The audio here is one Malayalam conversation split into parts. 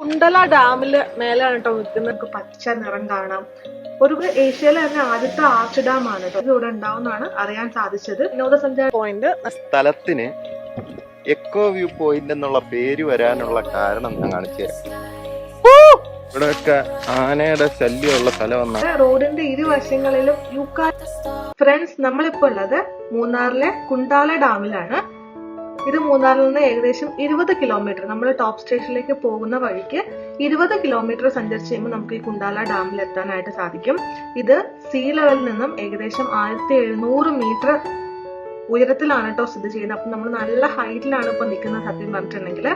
കുണ്ടല ഡാമില് മേലാണ് കേട്ടോ നിൽക്കുന്നത്. പച്ച നിറം കാണാം. ഒരു ഏഷ്യയിലെ തന്നെ ആദ്യത്തെ ആർച്ച് ഡാം ആണ് കേട്ടോ ഇവിടെ ഉണ്ടാവുന്നതാണ് അറിയാൻ സാധിച്ചത്. വിനോദസഞ്ചാര പോയിന്റ് സ്ഥലത്തിന് എക്കോ വ്യൂ പോയിന്റ് എന്നുള്ള പേര് വരാനുള്ള കാരണം ഞാൻ കാണിച്ചു തരാം. ഇവിടെയൊക്കെ ആനയുടെ ശല്യമുള്ള സ്ഥലമാണ്. റോഡിന്റെ ഇരുവശങ്ങളിലും ഫ്രണ്ട്സ്, നമ്മളിപ്പോ ഉള്ളത് മൂന്നാറിലെ കുണ്ടാല ഡാമിലാണ്. ഇത് മൂന്നാറിൽ നിന്ന് ഏകദേശം 20 കിലോമീറ്റർ, നമ്മൾ ടോപ്പ് സ്റ്റേഷനിലേക്ക് പോകുന്ന വഴിക്ക് 20 കിലോമീറ്റർ സഞ്ചരിച്ച് കഴിയുമ്പോൾ നമുക്ക് ഈ കുണ്ടാല ഡാമിൽ എത്താനായിട്ട് സാധിക്കും. ഇത് സീ ലെവലിൽ നിന്നും ഏകദേശം 1700 മീറ്റർ ഉയരത്തിലാണ് കേട്ടോ സ്ഥിതി ചെയ്യുന്നത്. അപ്പൊ നമ്മൾ നല്ല ഹൈറ്റിലാണ് ഇപ്പൊ നിൽക്കുന്നത് സത്യം പറഞ്ഞിട്ടുണ്ടെങ്കിൽ.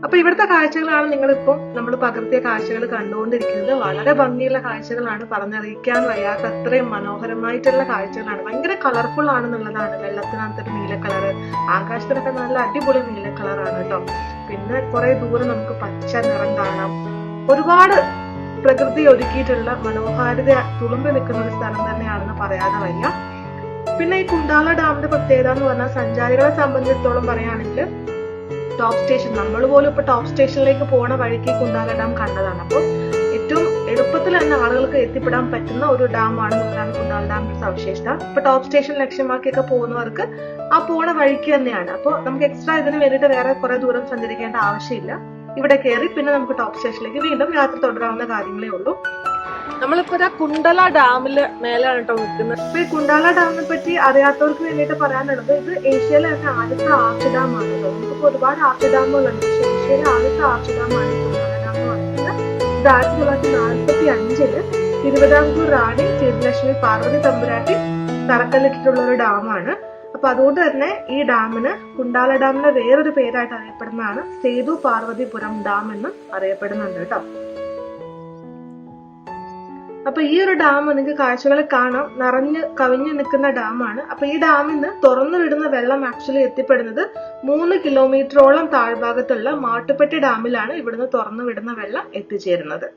അപ്പൊ ഇവിടുത്തെ കാഴ്ചകളാണ് നിങ്ങളിപ്പം നമ്മൾ പകർത്തിയ കാഴ്ചകൾ കണ്ടുകൊണ്ടിരിക്കുന്നത്. വളരെ ഭംഗിയുള്ള കാഴ്ചകളാണ്, പറഞ്ഞറിയിക്കാൻ വയ്യാത്ത അത്രയും മനോഹരമായിട്ടുള്ള കാഴ്ചകളാണ്. ഭയങ്കര കളർഫുൾ ആണെന്നുള്ളതാണ്. വെള്ളത്തിനകത്തൊരു നീല കളറ്, ആകാശത്തിനൊക്കെ നല്ല അടിപൊളി നീല കളറാണ് കേട്ടോ. പിന്നെ കുറെ ദൂരം നമുക്ക് പച്ച നിറം കാണാം. ഒരുപാട് പ്രകൃതി ഒരുക്കിയിട്ടുള്ള മനോഹാരിത തുളുമ്പി നിൽക്കുന്ന ഒരു സ്ഥലം തന്നെയാണെന്ന് പറയാതെ വയ്യ. പിന്നെ ഈ കുണ്ടാല ഡാമിന്റെ പ്രത്യേകത എന്ന് പറഞ്ഞാൽ സഞ്ചാരികളെ സംബന്ധിച്ചിടത്തോളം പറയുകയാണെങ്കിൽ ടോപ്പ് സ്റ്റേഷൻ, നമ്മൾ പോലും ഇപ്പൊ ടോപ്പ് സ്റ്റേഷനിലേക്ക് പോണ വഴിക്ക് കുണ്ടാല ഡാം കണ്ടതാണ്. അപ്പോൾ ഏറ്റവും എളുപ്പത്തിൽ തന്നെ ആളുകൾക്ക് എത്തിപ്പെടാൻ പറ്റുന്ന ഒരു ഡാം ആണെന്നുള്ളതാണ് കുണ്ടാല ഡാമിന്റെ സവിശേഷത. ഇപ്പൊ ടോപ്പ് സ്റ്റേഷൻ ലക്ഷ്യമാക്കിയൊക്കെ പോകുന്നവർക്ക് ആ പോണ വഴിക്ക് തന്നെയാണ്. അപ്പോൾ നമുക്ക് എക്സ്ട്രാ ഇതിന് വേണ്ടിയിട്ട് വേറെ കുറെ ദൂരം സഞ്ചരിക്കേണ്ട ആവശ്യമില്ല. ഇവിടെ കയറി പിന്നെ നമുക്ക് ടോപ്പ് സ്റ്റേഷനിലേക്ക് വീണ്ടും യാത്ര തുടരാവുന്ന കാര്യങ്ങളേ ഉള്ളൂ. നമ്മളിപ്പോ കുണ്ടല ഡാമില് മേലാണ് കേട്ടോ നിൽക്കുന്നത്. അപ്പൊ ഈ കുണ്ടാല ഡാമിനെ പറ്റി അറിയാത്തവർക്ക് വേണ്ടിയിട്ട് പറയാനുള്ളത്, ഇത് ഏഷ്യയിലെ തന്നെ ആദ്യത്തെ ആർച്ച് ഡാം ആണ്. നമുക്കിപ്പോ ഒരുപാട് ആർച്ച് ഡാമുകളുണ്ട്, പക്ഷെ ഏഷ്യയിലെ ആദ്യത്തെ ആർച്ച് ഡാം ആണ് കുണ്ടാല ഡാം എന്ന് പറയുന്നത്. ഇത് 1945 തിരുവിതാംകൂർ റാണി ശ്രീലക്ഷ്മി പാർവതി തമ്പുരാട്ടി തറക്കല്ലിട്ടിട്ടുള്ള ഒരു ഡാമാണ്. അപ്പൊ അതുകൊണ്ട് തന്നെ ഈ ഡാമിന്, കുണ്ടാല ഡാമിന് വേറൊരു പേരായിട്ട് അറിയപ്പെടുന്നതാണ് സേതു പാർവതിപുരം ഡാം എന്ന് അറിയപ്പെടുന്നുണ്ട് കേട്ടോ. അപ്പൊ ഈ ഒരു ഡാം നിങ്ങൾക്ക് കാഴ്ചകൾ കാണാം, നിറഞ്ഞ് കവിഞ്ഞു നിൽക്കുന്ന ഡാമാണ്. അപ്പൊ ഈ ഡാമിൽ നിന്ന് തുറന്നു വിടുന്ന വെള്ളം ആക്ച്വലി എത്തിപ്പെടുന്നത് 3 കിലോമീറ്ററോളം താഴ്ഭാഗത്തുള്ള മാട്ടുപ്പെട്ടി ഡാമിലാണ് ഇവിടുന്ന് തുറന്നു വിടുന്ന വെള്ളം എത്തിച്ചേരുന്നത്.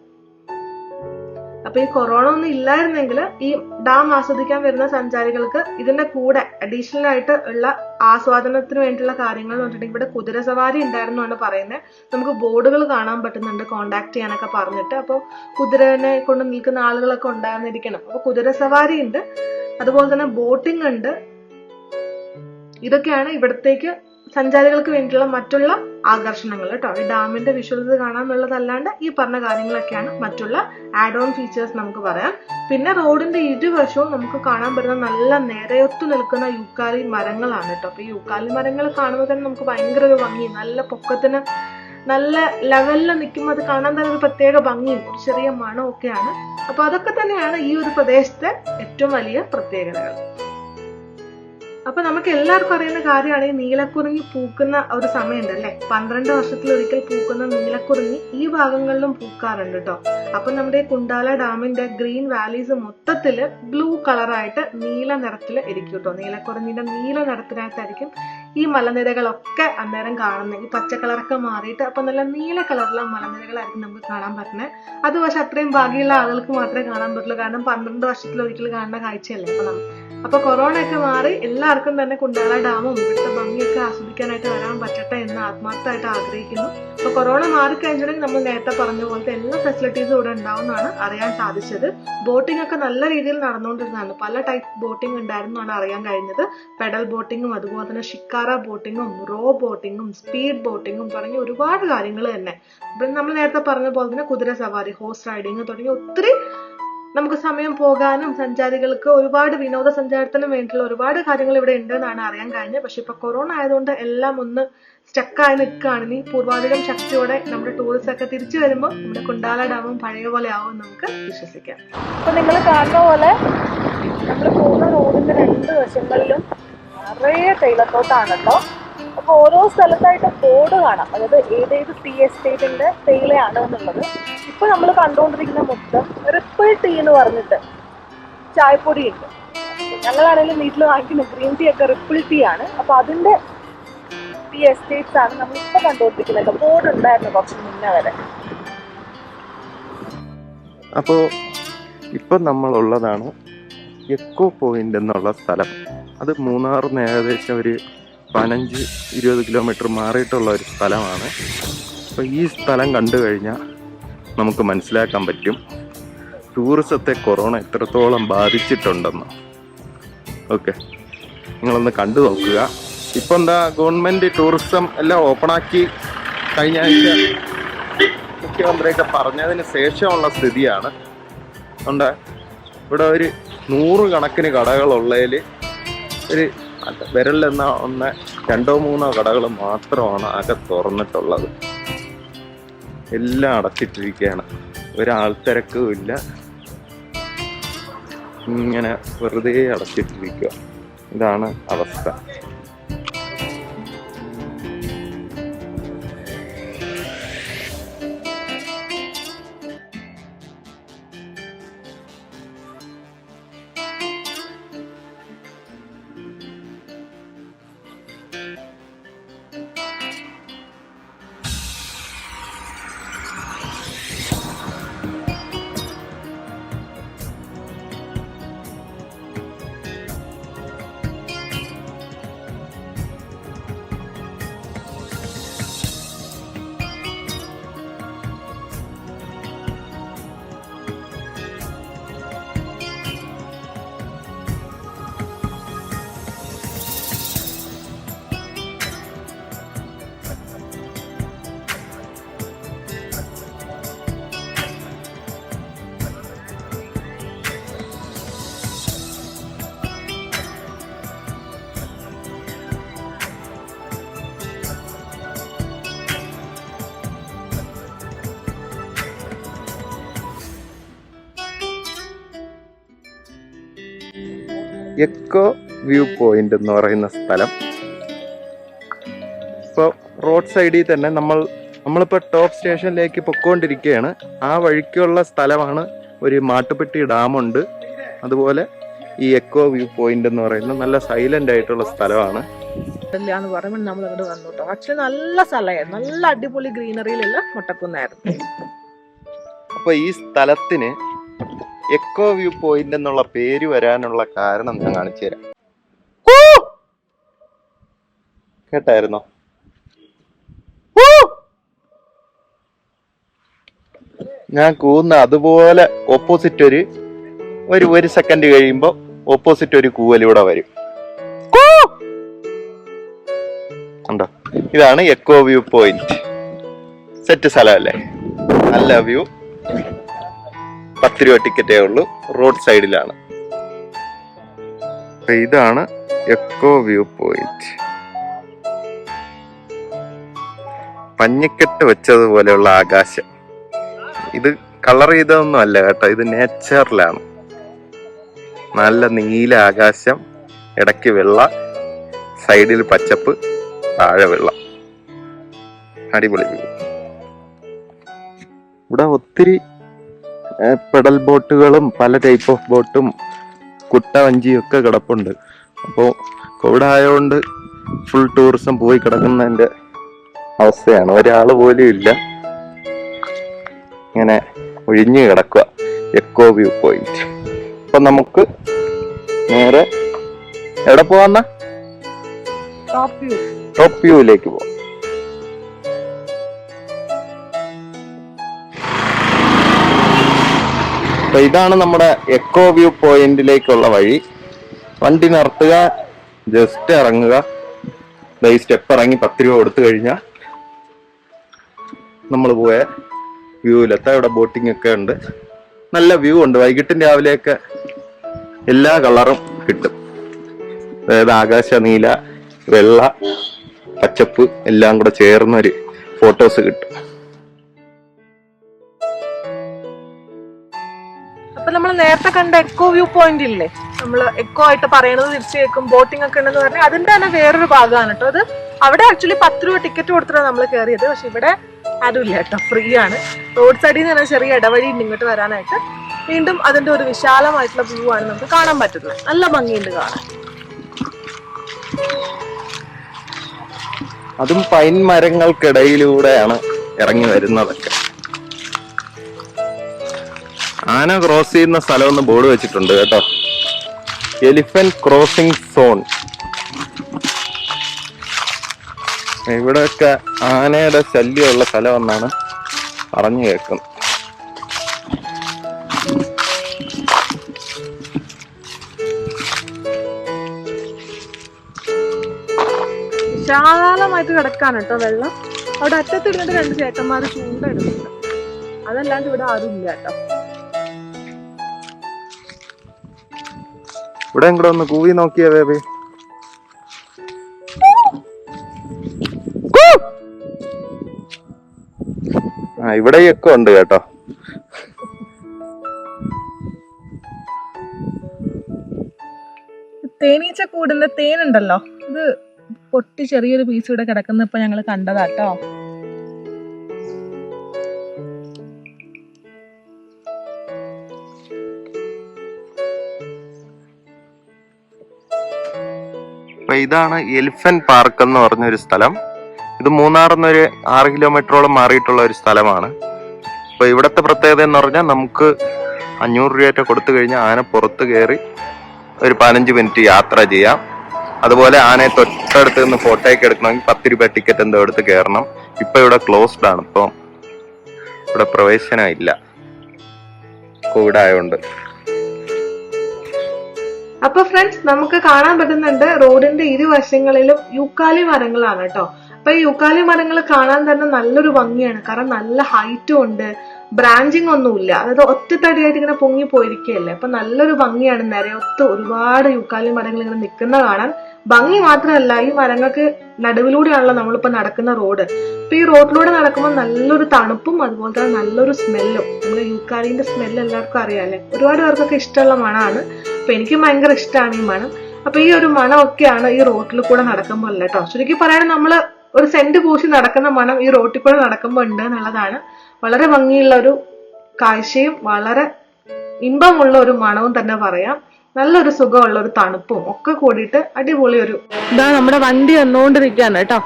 അപ്പൊ ഈ കൊറോണ ഒന്നും ഇല്ലായിരുന്നെങ്കിൽ ഈ ഡാം ആസ്വദിക്കാൻ വരുന്ന സഞ്ചാരികൾക്ക് ഇതിന്റെ കൂടെ അഡീഷണൽ ആയിട്ട് ഉള്ള ആസ്വാദനത്തിന് വേണ്ടിയുള്ള കാര്യങ്ങൾ എന്ന് പറഞ്ഞിട്ടുണ്ടെങ്കിൽ ഇവിടെ കുതിര സവാരി ഉണ്ടായിരുന്നു ആണ് പറയുന്നത്. നമുക്ക് ബോർഡുകൾ കാണാൻ പറ്റുന്നുണ്ട് കോണ്ടാക്ട് ചെയ്യാനൊക്കെ പറഞ്ഞിട്ട്. അപ്പോൾ കുതിരനെ കൊണ്ട് നിൽക്കുന്ന ആളുകളൊക്കെ ഉണ്ടായിരുന്നിരിക്കണം. അപ്പൊ കുതിര സവാരി ഉണ്ട്, അതുപോലെ തന്നെ ബോട്ടിംഗ് ഉണ്ട്. ഇതൊക്കെയാണ് ഇവിടത്തേക്ക് സഞ്ചാരികൾക്ക് വേണ്ടിയിട്ടുള്ള മറ്റുള്ള ആകർഷണങ്ങൾ കേട്ടോ. ഈ ഡാമിന്റെ വിഷ്വൽസ് കാണാന്നുള്ളതല്ലാണ്ട് ഈ പറഞ്ഞ കാര്യങ്ങളൊക്കെയാണ് മറ്റുള്ള ആഡ് ഓൺ ഫീച്ചേഴ്സ് നമുക്ക് പറയാം. പിന്നെ റോഡിന്റെ ഇരുവശവും നമുക്ക് കാണാൻ പറ്റുന്ന നല്ല നിരയൊത്തു നിൽക്കുന്ന യൂക്കാലി മരങ്ങളാണ് കേട്ടോ. അപ്പൊ ഈ യൂക്കാലി മരങ്ങൾ കാണുമ്പോൾ തന്നെ നമുക്ക് ഭയങ്കര ഒരു ഭംഗി, നല്ല പൊക്കത്തിന് നല്ല ലെവലിൽ നിൽക്കുമ്പോൾ അത് കാണാൻ തന്നെ ഒരു പ്രത്യേക ഭംഗിയും ഒരു ചെറിയ മണവും ഒക്കെയാണ്. അപ്പൊ അതൊക്കെ തന്നെയാണ് ഈ ഒരു പ്രദേശത്തെ ഏറ്റവും വലിയ പ്രത്യേകതകൾ. അപ്പൊ നമുക്ക് എല്ലാവർക്കും അറിയുന്ന കാര്യമാണ് ഈ നീലക്കുറിഞ്ഞി പൂക്കുന്ന ഒരു സമയമുണ്ട് അല്ലെ. 12 വർഷത്തിലൊരിക്കൽ പൂക്കുന്ന നീലക്കുറിഞ്ഞി ഈ ഭാഗങ്ങളിലും പൂക്കാറുണ്ട് കേട്ടോ. അപ്പൊ നമ്മുടെ കുണ്ടാല ഡാമിന്റെ ഗ്രീൻ വാലീസ് മൊത്തത്തില് ബ്ലൂ കളറായിട്ട് നീല നിറത്തിൽ ഇരിക്കും കേട്ടോ. നീലക്കുറിഞ്ഞിന്റെ നീല നിറത്തിനായിട്ടായിരിക്കും ഈ മലനിരകളൊക്കെ അന്നേരം കാണുന്നത്. ഈ പച്ച കളറൊക്കെ മാറിയിട്ട് അപ്പൊ നല്ല നീല കളറിലുള്ള മലനിരകളായിരിക്കും നമുക്ക് കാണാൻ പറ്റുന്നത്. അത് പക്ഷെ അത്രയും ഭാഗ്യമുള്ള ആളുകൾക്ക് മാത്രമേ കാണാൻ പറ്റുള്ളൂ, കാരണം 12 വർഷത്തിലൊരിക്കൽ കാണുന്ന കാഴ്ചയല്ലേ. അപ്പൊ കൊറോണ ഒക്കെ മാറി എല്ലാവർക്കും തന്നെ കുണ്ടാല ഡാമും ഇവിടുത്തെ ഭംഗിയൊക്കെ ആസ്വദിക്കാനായിട്ട് വരാൻ പറ്റട്ടെ എന്ന് ആത്മാർത്ഥമായിട്ട് ആഗ്രഹിക്കുന്നു. അപ്പൊ കൊറോണ മാറിക്കഴിഞ്ഞിട്ടുണ്ടെങ്കിൽ നമ്മൾ നേരത്തെ പറഞ്ഞ പോലത്തെ എല്ലാ ഫെസിലിറ്റീസും ഇവിടെ ഉണ്ടാവുമെന്നാണ് അറിയാൻ സാധിച്ചത്. ബോട്ടിംഗ് ഒക്കെ നല്ല രീതിയിൽ നടന്നുകൊണ്ടിരുന്നതാണ്. പല ടൈപ്പ് ബോട്ടിംഗ് ഉണ്ടായിരുന്നാണ് അറിയാൻ കഴിഞ്ഞത്. പെഡൽ ബോട്ടിങ്ങും അതുപോലെ തന്നെ ഷിക്കാറ ബോട്ടിങ്ങും റോ ബോട്ടിങ്ങും സ്പീഡ് ബോട്ടിങ്ങും തുടങ്ങി ഒരുപാട് കാര്യങ്ങൾ തന്നെ. നമ്മൾ നേരത്തെ പറഞ്ഞ പോലെ തന്നെ കുതിര സവാരി, ഹോഴ്സ് റൈഡിങ് തുടങ്ങി ഒത്തിരി നമുക്ക് സമയം പോകാനും സഞ്ചാരികൾക്ക് ഒരുപാട് വിനോദസഞ്ചാരത്തിനും വേണ്ടിയിട്ടുള്ള ഒരുപാട് കാര്യങ്ങൾ ഇവിടെ ഉണ്ട് എന്നാണ് അറിയാൻ കഴിഞ്ഞത്. പക്ഷെ ഇപ്പൊ കൊറോണ ആയതുകൊണ്ട് എല്ലാം ഒന്ന് സ്റ്റക്കായി നിൽക്കുകയാണ്. ഇനി പൂർവാധികം ശക്തിയോടെ നമ്മുടെ ടൂറിസ്റ്റ് ഒക്കെ തിരിച്ചു വരുമ്പോൾ നമ്മുടെ കുണ്ടാല ഡാമും പഴയ പോലെ ആവും നമുക്ക് വിശ്വസിക്കാം. അപ്പൊ നിങ്ങൾ കാണുന്ന പോലെ നമ്മൾ പോകുന്ന റോഡിന്റെ 2 വശങ്ങളിലും നിറയെ തേയിലത്തോട്ടാണല്ലോ. അപ്പൊ ഓരോ സ്ഥലത്തായിട്ട് ബോർഡ് കാണാം, അതായത് ഏതേത് ടീ എസ്റ്റേറ്റിന്റെ തേയിലയാണ് എന്നുള്ളത്. ഇപ്പൊ നമ്മൾ കണ്ടുകൊണ്ടിരിക്കുന്ന മൊത്തം റിപ്പിൾ ടീ എന്ന് പറഞ്ഞിട്ട് ചായപ്പൊടി ഉണ്ട്. ഞങ്ങളാണെങ്കിലും വീട്ടിൽ വാങ്ങിക്കുന്ന ഗ്രീൻ ടീ ഒക്കെ റിപ്പിൾ ടീ ആണ്. അപ്പൊ അതിന്റെ ടീ എസ്റ്റേറ്റ്സ് ആണ് നമ്മളിപ്പോ കണ്ടുകൊണ്ടിരിക്കുന്നത്. ബോർഡ് ഉണ്ടായിരുന്നു കുറച്ച് മുന്നേ വരെ. അപ്പോ ഇപ്പൊ നമ്മളുള്ളതാണ് എക്കോ പോയിന്റ് എന്നുള്ള സ്ഥലം. അത് മൂന്നാറിന് ഏകദേശം ഒരു 15-20 കിലോമീറ്റർ മാറിയിട്ടുള്ള ഒരു സ്ഥലമാണ്. അപ്പോൾ ഈ സ്ഥലം കണ്ടു കഴിഞ്ഞാൽ നമുക്ക് മനസ്സിലാക്കാൻ പറ്റും ടൂറിസത്തെ കൊറോണ എത്രത്തോളം ബാധിച്ചിട്ടുണ്ടെന്ന്. ഓക്കെ, നിങ്ങളൊന്ന് കണ്ടു നോക്കുക. ഇപ്പം എന്താ ഗവൺമെൻറ് ടൂറിസം എല്ലാം ഓപ്പണാക്കി കഴിഞ്ഞ ആഴ്ച മുഖ്യമന്ത്രിയൊക്കെ പറഞ്ഞതിന് ശേഷമുള്ള സ്ഥിതിയാണ്. ഉണ്ട് ഇവിടെ ഒരു 100 കണക്കിന് കടകളുള്ളതിൽ ഒരു വിരലെന്ന 2-3 കടകൾ മാത്രമാണ് ആകെ തുറന്നിട്ടുള്ളത്. എല്ലാം അടച്ചിട്ടിരിക്കുകയാണ്, ഒരാൾത്തിരക്കും ഇല്ല, ഇങ്ങനെ വെറുതെ അടച്ചിട്ടിരിക്കുക. ഇതാണ് അവസ്ഥ. എക്കോ വ്യൂ പോയിന്റ് എന്ന് പറയുന്ന സ്ഥലം ഇപ്പോൾ റോഡ് സൈഡിൽ തന്നെ നമ്മളിപ്പോൾ ടോപ്പ് സ്റ്റേഷനിലേക്ക് പൊക്കോണ്ടിരിക്കുകയാണ്. ആ വഴിക്കുള്ള സ്ഥലമാണ്. ഒരു മാട്ടുപ്പെട്ടി ഡാമുണ്ട്. അതുപോലെ ഈ എക്കോ വ്യൂ പോയിന്റ് എന്ന് പറയുന്നത് നല്ല സൈലന്റ് ആയിട്ടുള്ള സ്ഥലമാണ്. എന്ന് പറയുമ്പോൾ നമ്മൾ അങ്ങോട്ട് വന്നു കേട്ടോ. ആക്ച്വലി നല്ല സ്ഥലമായിരുന്നു, നല്ല അടിപൊളി ഗ്രീനറിയിലുള്ള മുട്ടക്കുന്നായിരുന്നു. അപ്പൊ ഈ സ്ഥലത്തിന് എക്കോ വ്യൂ പോയിന്റ് എന്നുള്ള പേര് വരാനുള്ള കാരണം ഞാൻ കാണിച്ചു തരാം. കേട്ടായിരുന്നോ? ഞാൻ കൂന്ന അതുപോലെ ഓപ്പോസിറ്റ് ഒരു സെക്കൻഡ് കഴിയുമ്പോ ഓപ്പോസിറ്റ് ഒരു കൂവലിവിടെ വരും. ഉണ്ടോ? ഇതാണ് എക്കോ വ്യൂ പോയിന്റ്. സെറ്റ് സ്ഥലമല്ലേ, നല്ല വ്യൂ. 10 രൂപ ടിക്കറ്റേ ഉള്ളൂ. റോഡ് സൈഡിലാണ്. ഇതാണ് എക്കോ വ്യൂ പോയിന്റ്. പഞ്ഞിക്കെട്ട് വെച്ചതുപോലെയുള്ള ആകാശം. ഇത് കളർ ചെയ്തതൊന്നും അല്ല കേട്ടോ, ഇത് നേച്ചറിലാണ്. നല്ല നീല ആകാശം, ഇടയ്ക്ക് വെള്ള, സൈഡിൽ പച്ചപ്പ്, താഴെ വെള്ളം. അടിപൊളി വ്യൂ. ഇവിടെ ഒത്തിരി പെഡൽ ബോട്ടുകളും പല ടൈപ്പ് ഓഫ് ബോട്ടും കുട്ട വഞ്ചിയും ഒക്കെ കിടപ്പുണ്ട്. അപ്പോൾ കോവിഡ് ആയതുകൊണ്ട് ഫുൾ ടൂറിസം പോയി കിടക്കുന്നതിൻ്റെ അവസ്ഥയാണ്. ഒരാൾ പോലും ഇല്ല, ഇങ്ങനെ ഒഴിഞ്ഞു കിടക്കുക എക്കോ വ്യൂ പോയിന്റ്. അപ്പൊ നമുക്ക് നേരെ എവിടെ പോവാന്ന ടോപ്പ് വ്യൂവിലേക്ക് പോവാം. അപ്പൊ ഇതാണ് നമ്മുടെ എക്കോ വ്യൂ പോയിന്റിലേക്കുള്ള വഴി. വണ്ടി നിർത്തുക, ജസ്റ്റ് ഇറങ്ങുക. ഈ സ്റ്റെപ്പ് ഇറങ്ങി 10 രൂപ കൊടുത്തു കഴിഞ്ഞാൽ നമ്മൾ പോയ വ്യൂവിലെത്താം. ഇവിടെ ബോട്ടിംഗ് ഒക്കെ ഉണ്ട്, നല്ല വ്യൂ ഉണ്ട്. വൈകിട്ടും രാവിലെയൊക്കെ എല്ലാ കളറും കിട്ടും. അതായത് ആകാശ നീല, വെള്ള, പച്ചപ്പ് എല്ലാം കൂടെ ചേർന്നൊരു ഫോട്ടോസ് കിട്ടും. അപ്പൊ നമ്മൾ നേരത്തെ കണ്ട എക്കോ വ്യൂ പോയിന്റ് ഇല്ലേ, നമ്മൾ എക്കോ ആയിട്ട് പറയണത് തിരിച്ചു കേൾക്കും, ബോട്ടിംഗ് ഒക്കെ ഉണ്ടെന്ന് പറഞ്ഞാൽ അതിന്റെ തന്നെ വേറൊരു ഭാഗമാണ് കേട്ടോ. അത് അവിടെ ആക്ച്വലി 10 രൂപ ടിക്കറ്റ് കൊടുത്തിട്ടാണ് നമ്മൾ കയറിയത്. പക്ഷെ ഇവിടെ അതുമില്ല കേട്ടോ, ഫ്രീ ആണ്. റോഡ് സൈഡിൽ നിന്ന് തന്നെ ചെറിയ ഇടവഴി ഉണ്ട് ഇങ്ങോട്ട് വരാനായിട്ട്. വീണ്ടും അതിന്റെ ഒരു വിശാലമായിട്ടുള്ള വ്യൂ ആണ് നമുക്ക് കാണാൻ പറ്റുന്നത്. നല്ല ഭംഗിയുണ്ട് കാണാൻ. അതും പൈൻ മരങ്ങൾക്കിടയിലൂടെയാണ് ഇറങ്ങി വരുന്നതൊക്കെ. ആന ക്രോസ് ചെയ്യുന്ന സ്ഥലമൊന്ന് ബോർഡ് വെച്ചിട്ടുണ്ട് കേട്ടോ, എലിഫന്റ് ക്രോസിംഗ് സോൺ. ഇവിടെയൊക്കെ ആനയുടെ ശല്യമുള്ള സ്ഥലമെന്നാണ് പറഞ്ഞു കേൾക്കുന്നത്. വിശാലമായിട്ട് കിടക്കാണ് കേട്ടോ വെള്ളം. അവിടെ അറ്റത്തിരുന്നിട്ട് 2 ചേട്ടന്മാർ ചൂണ്ടിടുന്നുണ്ട്. അതല്ലാണ്ട് ഇവിടെ ആരും ഇല്ല കേട്ടോ. ഇവിടെ കൂടെ ഒന്ന് കൂവി നോക്കിയാ ബേബി. ഇവിടെയൊക്കെ ഉണ്ട് കേട്ടോ. തേനീച്ച കൂടിന്റെ തേനുണ്ടല്ലോ, ഇത് പൊട്ടി ചെറിയൊരു പീസ് ഇവിടെ കിടക്കുന്ന ഇപ്പൊ ഞങ്ങള് കണ്ടതാട്ടോ. അപ്പൊ ഇതാണ് എലിഫന്റ് പാർക്ക് എന്ന് പറഞ്ഞൊരു സ്ഥലം. ഇത് മൂന്നാറിന്നൊരു 6 കിലോമീറ്ററോളം മാറിയിട്ടുള്ള ഒരു സ്ഥലമാണ്. അപ്പൊ ഇവിടത്തെ പ്രത്യേകത എന്ന് പറഞ്ഞാൽ നമുക്ക് 500 രൂപ കൊടുത്തു കഴിഞ്ഞാൽ ആന പുറത്ത് കയറി ഒരു 15 മിനിറ്റ് യാത്ര ചെയ്യാം. അതുപോലെ ആനയെ തൊട്ടടുത്ത് നിന്ന് ഫോട്ടോയൊക്കെ എടുക്കണമെങ്കിൽ 10 രൂപ ടിക്കറ്റ് എന്തോ എടുത്ത് കയറണം. ഇപ്പൊ ഇവിടെ ക്ലോസ്ഡ് ആണ്. ഇപ്പം ഇവിടെ പ്രവേശനം ഇല്ല, കോവിഡ് ആയതുകൊണ്ട്. അപ്പൊ ഫ്രണ്ട്സ്, നമുക്ക് കാണാൻ പറ്റുന്നുണ്ട് റോഡിന്റെ ഇരുവശങ്ങളിലും യൂക്കാലി മരങ്ങളാണ് കേട്ടോ. അപ്പൊ ഈ യൂക്കാലി മരങ്ങൾ കാണാൻ തന്നെ നല്ലൊരു ഭംഗിയാണ്. കാരണം നല്ല ഹൈറ്റും ഉണ്ട്, ബ്രാഞ്ചിങ് ഒന്നുമില്ല. അതായത് ഒറ്റത്തടിയായിട്ട് ഇങ്ങനെ പൊങ്ങി പോയിരിക്കുകയല്ലേ. അപ്പൊ നല്ലൊരു ഭംഗിയാണ്. നിരയൊത്ത് ഒരുപാട് യൂക്കാലി മരങ്ങൾ ഇങ്ങനെ നിൽക്കുന്ന കാണാൻ. ഭംഗി മാത്രമല്ല, ഈ മരങ്ങൾക്ക് നടുവിലൂടെയാണല്ലോ നമ്മളിപ്പോ നടക്കുന്ന റോഡ്. അപ്പൊ ഈ റോഡിലൂടെ നടക്കുമ്പോൾ നല്ലൊരു തണുപ്പും അതുപോലെ തന്നെ നല്ലൊരു സ്മെല്ലും. നമ്മുടെ യൂക്കാലിന്റെ സ്മെല്ല് എല്ലാവർക്കും അറിയാല്ലേ, ഒരുപാട് പേർക്കൊക്കെ ഇഷ്ടമുള്ള മണമാണ്. അപ്പൊ എനിക്ക് ഭയങ്കര ഇഷ്ടമാണ് ഈ മണം. അപ്പൊ ഈ ഒരു മണമൊക്കെയാണ് ഈ റോഡിൽ കൂടെ നടക്കുമ്പോൾ അല്ല കേട്ടോ. ചുരുക്കി പറയാൻ നമ്മള് ഒരു സെന്റ് പൂശി നടക്കുന്ന മണം ഈ റോട്ടിൽ കൂടെ നടക്കുമ്പോൾ ഉണ്ട് എന്നുള്ളതാണ്. വളരെ ഭംഗിയുള്ള ഒരു കാഴ്ചയും വളരെ ഇമ്പമുള്ള ഒരു മണവും തന്നെ പറയാം. നല്ലൊരു സുഖമുള്ള ഒരു തണുപ്പും ഒക്കെ കൂടിയിട്ട് അടിപൊളി ഒരു ഇതാ നമ്മുടെ വണ്ടി വന്നുകൊണ്ടിരിക്കുകയാണ് കേട്ടോ.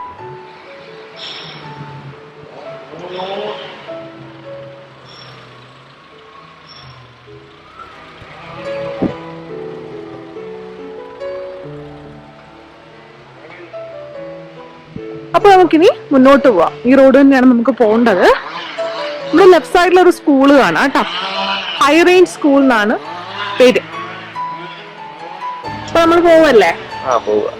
അപ്പൊ നമുക്കിനി മുന്നോട്ട് പോവാം. ഈ റോഡ് തന്നെയാണ് നമുക്ക് പോകേണ്ടത്. നമ്മുടെ ലെഫ്റ്റ് സൈഡിൽ ഒരു സ്കൂള് കാണാം കേട്ടോ. ഹൈ റേഞ്ച് സ്കൂൾ എന്നാണ് പേര്. അപ്പൊ നമ്മൾ പോവല്ലേ? പോവാ.